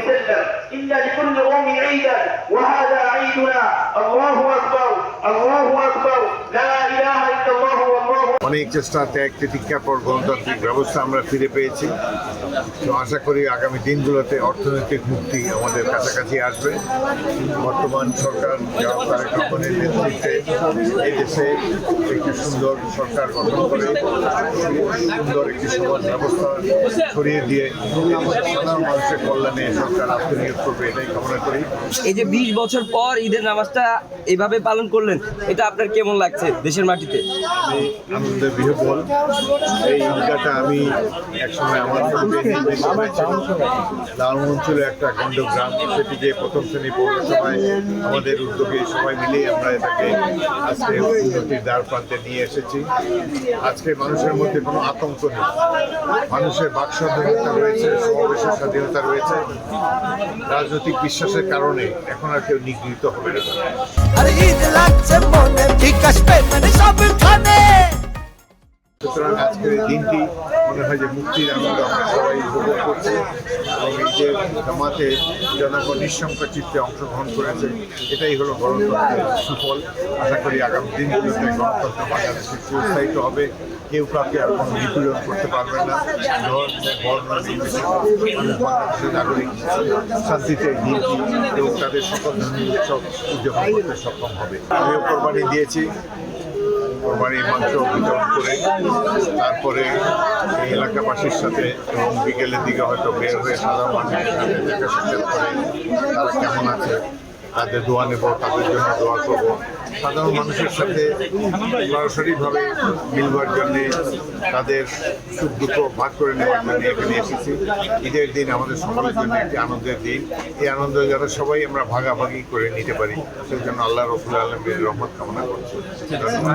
وسلم إن لكل قوم عيدا وهذا عيدنا الله أكبر الله أكبر لا إله إلا الله والله অনেক চেষ্টা ত্যাগ তিতিক্ষার পর গণতান্ত্রিক ব্যবস্থা আমরা ফিরে পেয়েছি। তো আশা করি আগামী দিনগুলোতে অর্থনৈতিক মুক্তি আমাদের কাছাকাছি আসবে। বর্তমান সরকার তারেক রহমানের নেতৃত্বে এই দেশে একটি সুন্দর সরকার গঠন করে সুন্দর একটি সমাজ ব্যবস্থা ছড়িয়ে দিয়ে সাধারণ মানুষের কল্যাণে সরকার আত্মনিয়োগ করবে, এটাই কামনা করি। এই যে 20 বছর পর ঈদের নামাজটা এইভাবে পালন করলেন, এটা আপনার কেমন লাগছে দেশের মাটিতে? আনন্দের বিহ্বল। এই ঈদগাটা আমি একসময় আমার লালন অঞ্চলে একটা গণ্ড গ্রাম, সেটি যে প্রথম শ্রেণী পৌরসভায় আমাদের উদ্যোগে সবাই মিলেই আমরা এটাকে আজকে উন্নতির দ্বার প্রান্তে নিয়ে এসেছি। আজকে মানুষের মধ্যে কোনো আতঙ্ক নেই, মানুষের বাক স্বাধীনতা রয়েছে, সমাবেশের স্বাধীনতা রয়েছে। রাজনৈতিক বিশ্বাসের কারণে এখন আর কেউ নিগৃহীত হবে না। সুতরাং আজকের এই দিনটি মনে হয় যে মুক্তির আনন্দ আমরা সবাই উপভোগ করছি এবং এই যে জামাতে জনগণ নিঃসংখ্য চিত্তে অংশগ্রহণ করেছে, এটাই হলো গণতন্ত্রের সুফল। আশা করি আগামী দিনগুলোতে গণতন্ত্র বাংলাদেশে সুস্থায়িত হবে। কেউ কাউকে আর কোনো নিপীড়ন করতে পারবে না। বর্ণ নির্বিশেষে মানুষ বাংলাদেশের নাগরিক শান্তিতে এই দিনটি এবং তাদের সকল ধর্মীয় উৎসব উদযাপন করতে সক্ষম হবে। আমিও কোরবানি দিয়েছি, কোরবানির মাংস বিতরণ করে তারপরে এই এলাকাবাসীর সাথে এবং বিকেলের দিকে হয়তো বের হয়ে সাধারণ মানুষের সাথে দেখা সাক্ষাৎ করে তারা কেমন আছে তাদের দোয়া নেব, তাদের জন্য দোয়া করব। সাধারণ মানুষের সাথে সরাসরিভাবে মিলবার জন্যে, তাদের সুখ দুঃখ ভাগ করে নেওয়ার জন্য এখানে এসেছি। ঈদের দিন আমাদের সকলের জন্য একটি আনন্দের দিন। এই আনন্দ যারা সবাই আমরা ভাগাভাগি করে নিতে পারি, সেই জন্য আল্লাহ রব্বুল আলামিনের রহমত কামনা করছি। ধন্যবাদ।